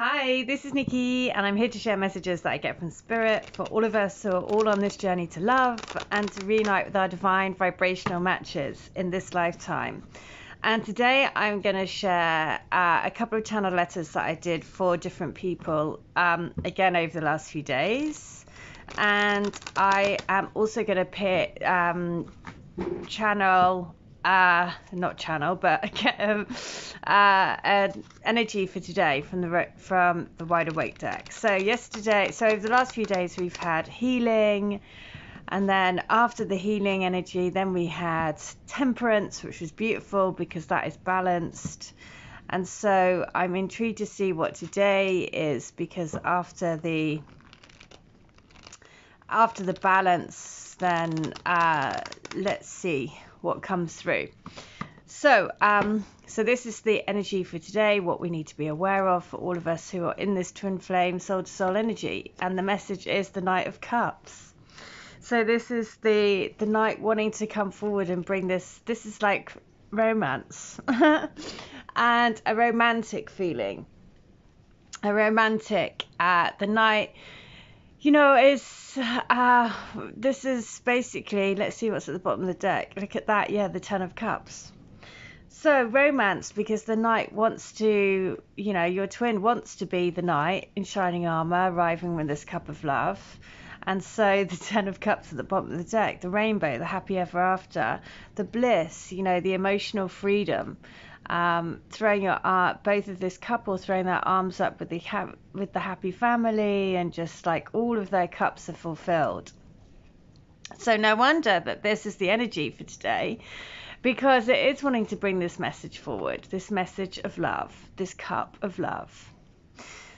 Hi, this is Nikki, and I'm here to share messages that I get from Spirit for all of us who are all on this journey to love and to reunite with our divine vibrational matches in this lifetime. And today I'm going to share a couple of channel letters that I did for different people, again over the last few days. And I am also going to pick an energy for today from the Wide Awake deck. So over the last few days we've had healing, and then after the healing energy then we had temperance, which was beautiful because that is balanced. And so I'm intrigued to see what today is, because after the balance, then let's see what comes through. So this is the energy for today, what we need to be aware of for all of us who are in this twin flame soul to soul energy. And the message is the Knight of Cups. So this is the Knight wanting to come forward and bring this is like romance and a romantic feeling, the Knight, you know, this is basically, let's see what's at the bottom of the deck. Look at that. Yeah, the Ten of Cups. So romance, because the Knight wants to, you know, your twin wants to be the Knight in shining armor, arriving with this cup of love. And so the Ten of Cups at the bottom of the deck, the rainbow, the happy ever after, the bliss, you know, the emotional freedom. Throwing both of this couple throwing their arms up with the happy family, and just like all of their cups are fulfilled. So no wonder that this is the energy for today, because it is wanting to bring this message forward, this message of love, this cup of love.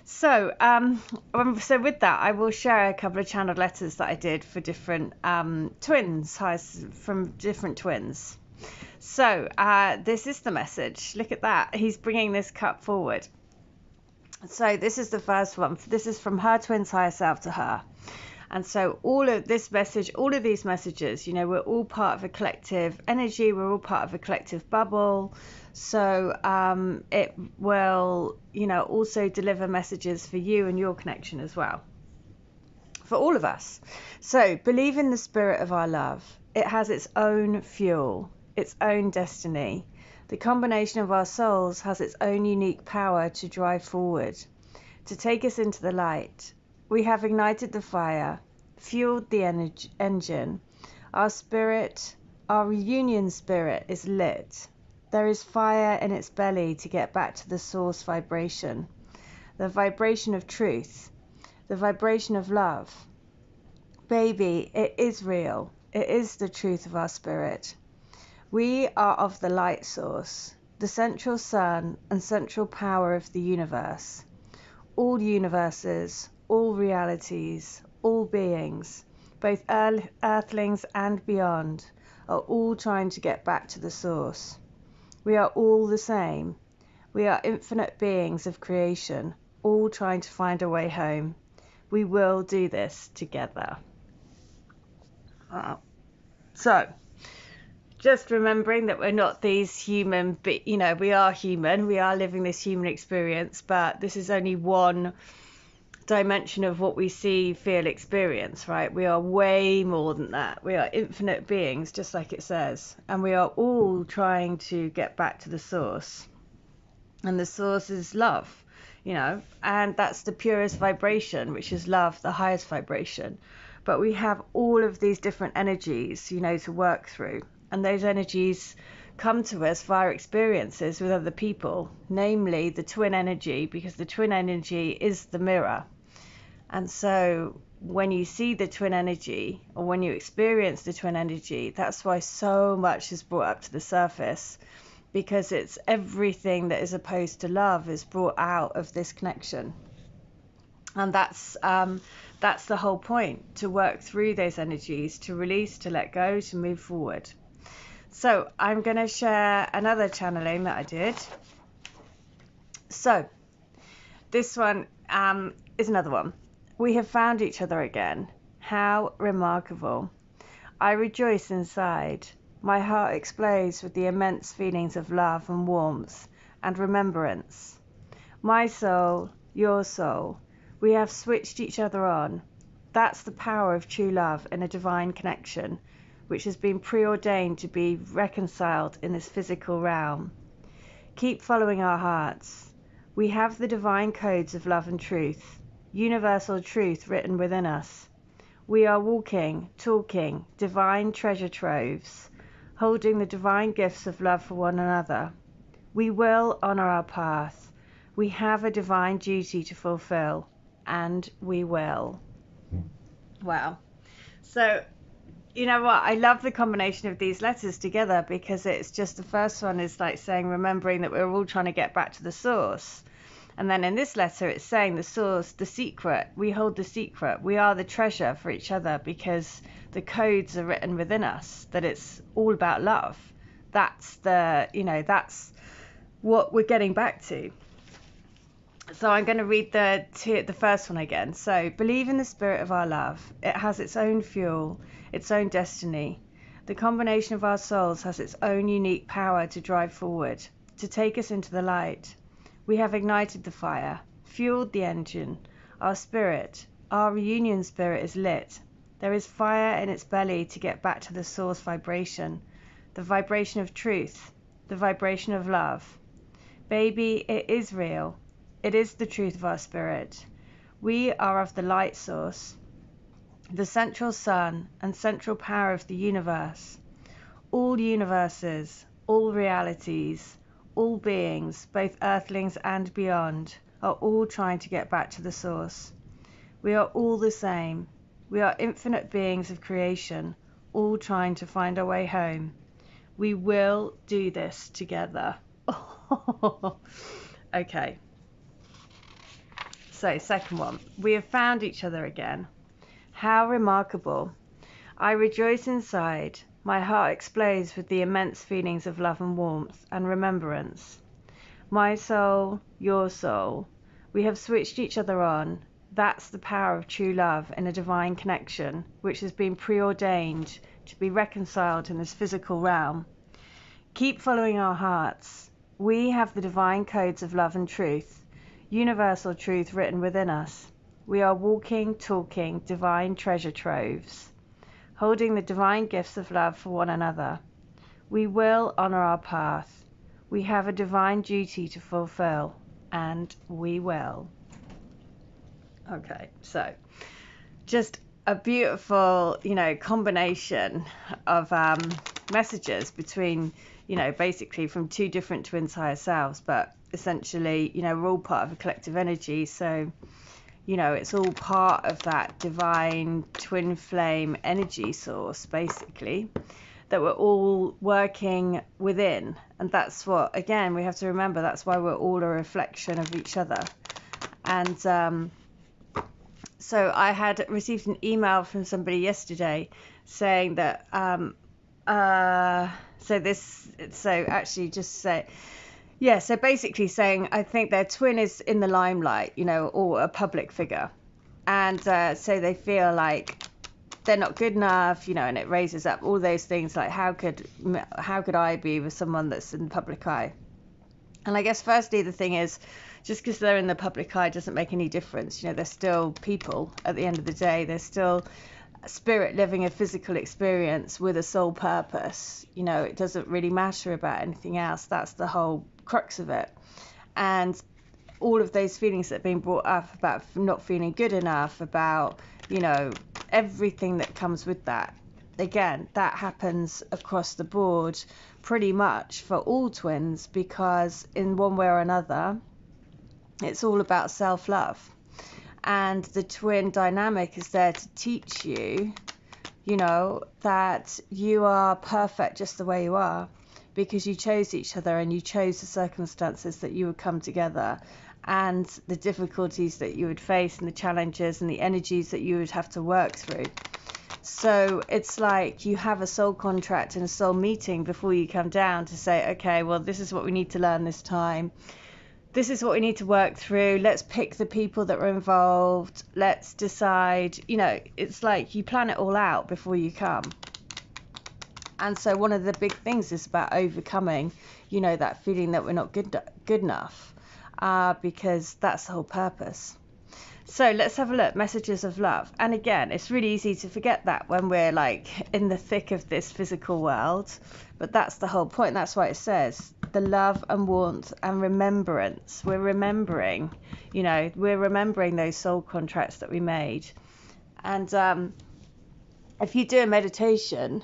So with that, I will share a couple of channeled letters that I did for different twins, from different twins. So this is the message. Look at that. He's bringing this cup forward. So this is the first one. This is from her twin's higher self to her. And so all of these messages, you know, we're all part of a collective energy. We're all part of a collective bubble. So it will, you know, also deliver messages for you and your connection as well, for all of us. So believe in the spirit of our love. It has its own fuel, its own destiny. The combination of our souls has its own unique power to drive forward, to take us into the light. We have ignited the fire, fueled the engine. Our spirit, our reunion spirit, is lit. There is fire in its belly to get back to the source vibration, the vibration of truth, the vibration of love. Baby, it is real. It is the truth of our spirit. We are of the light source, the central sun and central power of the universe. All universes, all realities, all beings, both earthlings and beyond, are all trying to get back to the source. We are all the same. We are infinite beings of creation, all trying to find a way home. We will do this together. So, just remembering that we're not these human, you know, we are human, we are living this human experience, but this is only one dimension of what we see, feel, experience, right? We are way more than that. We are infinite beings, just like it says, and we are all trying to get back to the source, and the source is love, you know, and that's the purest vibration, which is love, the highest vibration. But we have all of these different energies, you know, to work through, and those energies come to us via experiences with other people, namely the twin energy, because the twin energy is the mirror. And so when you see the twin energy, or when you experience the twin energy, that's why so much is brought up to the surface, because it's everything that is opposed to love is brought out of this connection. And that's the whole point, to work through those energies, to release, to let go, to move forward. So I'm going to share another channeling that I did. So this one is another one. We have found each other again. How remarkable. I rejoice inside. My heart explodes with the immense feelings of love and warmth and remembrance. My soul your soul. We have switched each other on. That's the power of true love in a divine connection, which has been preordained to be reconciled in this physical realm. Keep following our hearts. We have the divine codes of love and truth, universal truth written within us. We are walking, talking, divine treasure troves, holding the divine gifts of love for one another. We will honor our path. We have a divine duty to fulfill, and we will. Wow. So, you know what? I love the combination of these letters together, because it's just, the first one is like saying, remembering that we're all trying to get back to the source. And then in this letter, it's saying the source, the secret. We hold the secret. We are the treasure for each other, because the codes are written within us, that it's all about love. That's that's what we're getting back to. So I'm going to read the first one again. So, believe in the spirit of our love. It has its own fuel, its own destiny. The combination of our souls has its own unique power to drive forward, to take us into the light. We have ignited the fire, fueled the engine. Our spirit, our reunion spirit, is lit. There is fire in its belly to get back to the source vibration, the vibration of truth, the vibration of love. Baby, it is real. It is the truth of our spirit. We are of the light source, the central sun and central power of the universe. All universes, all realities, all beings, both earthlings and beyond, are all trying to get back to the source. We are all the same. We are infinite beings of creation, all trying to find our way home. We will do this together. Okay. So, second one. We have found each other again. How remarkable. I rejoice inside. My heart explodes with the immense feelings of love and warmth and remembrance. My soul, your soul. We have switched each other on. That's the power of true love in a divine connection, which has been preordained to be reconciled in this physical realm. Keep following our hearts. We have the divine codes of love and truth, universal truth written within us. We are walking, talking, divine treasure troves, holding the divine gifts of love for one another. We will honor our path. We have a divine duty to fulfill, and we will. Okay, so just a beautiful, combination of messages between, basically from two different twins higher selves, but essentially, we're all part of a collective energy. So, it's all part of that divine twin flame energy source, basically, that we're all working within. And that's what, again, we have to remember, that's why we're all a reflection of each other. And so I had received an email from somebody yesterday saying that, so basically saying, I think their twin is in the limelight, or a public figure. And so they feel like they're not good enough, and it raises up all those things like, how could I be with someone that's in the public eye? And I guess firstly, the thing is, just because they're in the public eye doesn't make any difference. They're still people at the end of the day. They're still spirit living a physical experience with a soul purpose. It doesn't really matter about anything else. That's the whole crux of it. And all of those feelings that have been brought up about not feeling good enough, about, everything that comes with that. Again, that happens across the board pretty much for all twins, because in one way or another, it's all about self-love. And the twin dynamic is there to teach you, that you are perfect just the way you are, because you chose each other and you chose the circumstances that you would come together, and the difficulties that you would face, and the challenges and the energies that you would have to work through. So it's like you have a soul contract and a soul meeting before you come down to say, okay, well, this is what we need to learn this time. This is what we need to work through. Let's pick the people that are involved. Let's decide, it's like you plan it all out before you come. And so one of the big things is about overcoming, that feeling that we're not good enough. because that's the whole purpose. So let's have a look. Messages of love. And again, it's really easy to forget that when we're like in the thick of this physical world. But that's the whole point. That's why it says the love and warmth and remembrance. We're remembering, we're remembering those soul contracts that we made. And if you do a meditation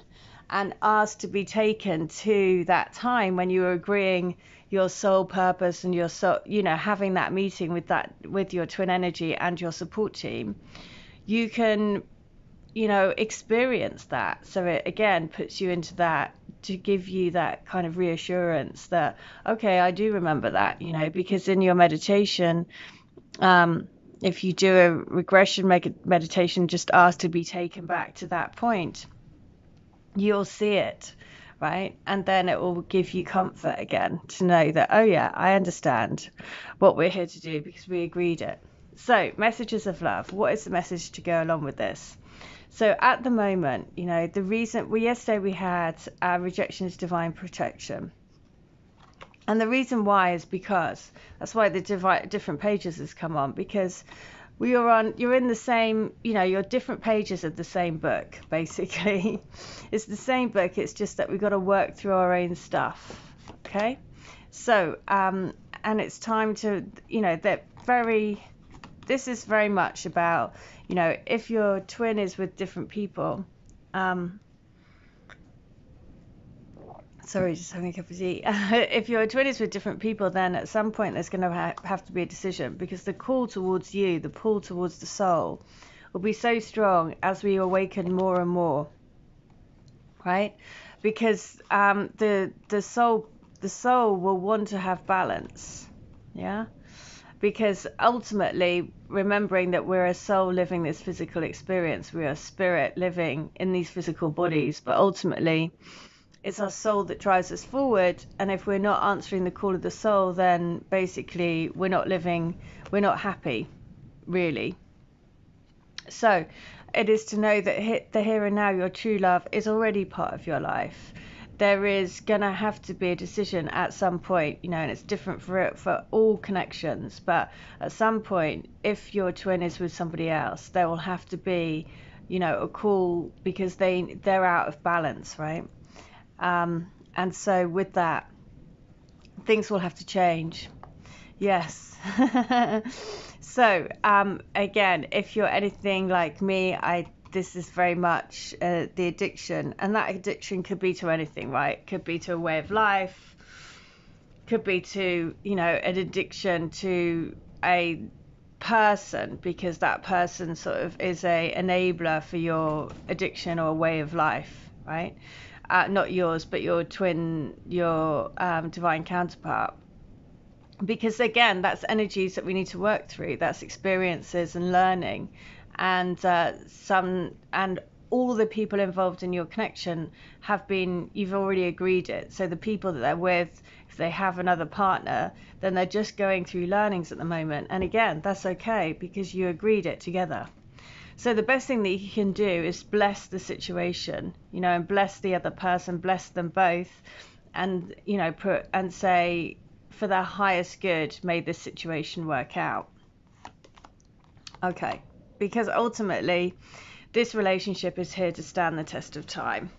and ask to be taken to that time when you were agreeing your soul purpose and your soul, having that meeting with your twin energy and your support team, you can, experience that. So it again puts you into that, to give you that kind of reassurance that, okay, I do remember that, because in your meditation, if you do a regression meditation, just ask to be taken back to that point, you'll see it. Right? And then it will give you comfort again to know that, oh yeah, I understand what we're here to do because we agreed it. So messages of love. What is the message to go along with this? So at the moment, the reason yesterday we had rejection is divine protection. And the reason why is because that's why the different pages has come on, because you're in the same, you're different pages of the same book, basically. It's the same book, it's just that we've got to work through our own stuff, okay? So, and it's time to, this is very much about, if your twin is with different people, sorry, just having a cup of tea. If your twin is with different people, then at some point there's going to have to be a decision, because the call towards you, the pull towards the soul, will be so strong as we awaken more and more, right? Because the soul will want to have balance, yeah? Because ultimately, remembering that we're a soul living this physical experience, we are spirit living in these physical bodies, but ultimately it's our soul that drives us forward. And if we're not answering the call of the soul, then basically we're not happy, really. So it is to know that the here and now, your true love is already part of your life. There is going to have to be a decision at some point, and it's different for all connections. But at some point, if your twin is with somebody else, there will have to be, a call, because they're out of balance, right? And so with that, things will have to change. Yes. So again, if you're anything like me, this is very much the addiction, and that addiction could be to anything, right? Could be to a way of life, could be to, an addiction to a person, because that person sort of is a enabler for your addiction or way of life, right? Not yours, but your twin, your divine counterpart. Because again, that's energies that we need to work through. That's experiences and learning, and all the people involved in your connection you've already agreed it. So the people that they're with, if they have another partner, then they're just going through learnings at the moment. And again, that's okay, because you agreed it together. So the best thing that you can do is bless the situation, and bless the other person, bless them both, and, and say, for their highest good, may this situation work out. Okay, because ultimately, this relationship is here to stand the test of time,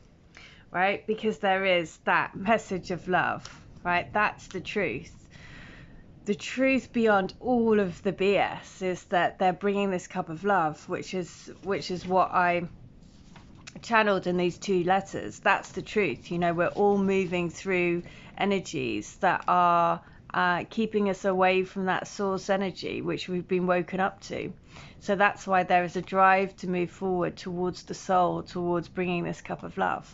right? Because there is that message of love, right? That's the truth. The truth beyond all of the BS is that they're bringing this cup of love, which is what I channeled in these 2 letters. That's the truth. We're all moving through energies that are keeping us away from that source energy, which we've been woken up to. So that's why there is a drive to move forward towards the soul, towards bringing this cup of love.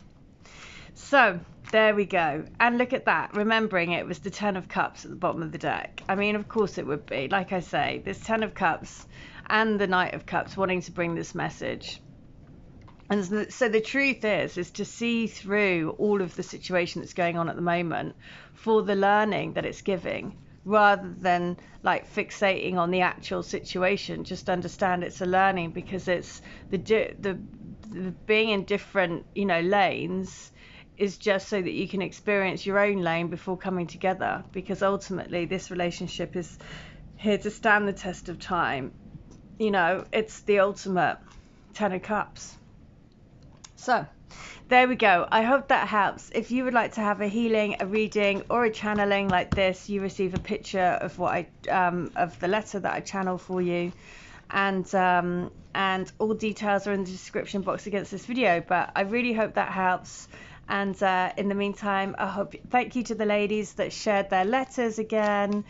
So there we go. And look at that. Remembering it was the 10 of Cups at the bottom of the deck. I mean, of course it would be. Like I say, this 10 of Cups and the Knight of Cups wanting to bring this message. And so the truth is to see through all of the situation that's going on at the moment for the learning that it's giving, rather than like fixating on the actual situation. Just understand it's a learning, because it's the being in different, lanes is just so that you can experience your own lane before coming together, because ultimately this relationship is here to stand the test of time. You know, it's the ultimate 10 of Cups. So there we go. I hope that helps. If you would like to have a healing, a reading, or a channeling like this, you receive a picture of what of the letter that I channel for you, and all details are in the description box against this video. But I really hope that helps. And in the meantime, thank you to the ladies that shared their letters again,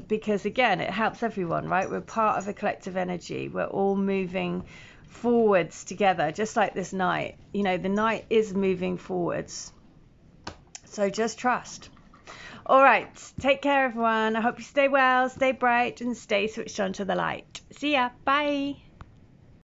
because again, it helps everyone, right? We're part of a collective energy. We're all moving forwards together, just like this night. You know, the night is moving forwards. So just trust. All right. Take care, everyone. I hope you stay well, stay bright, and stay switched on to the light. See ya. Bye.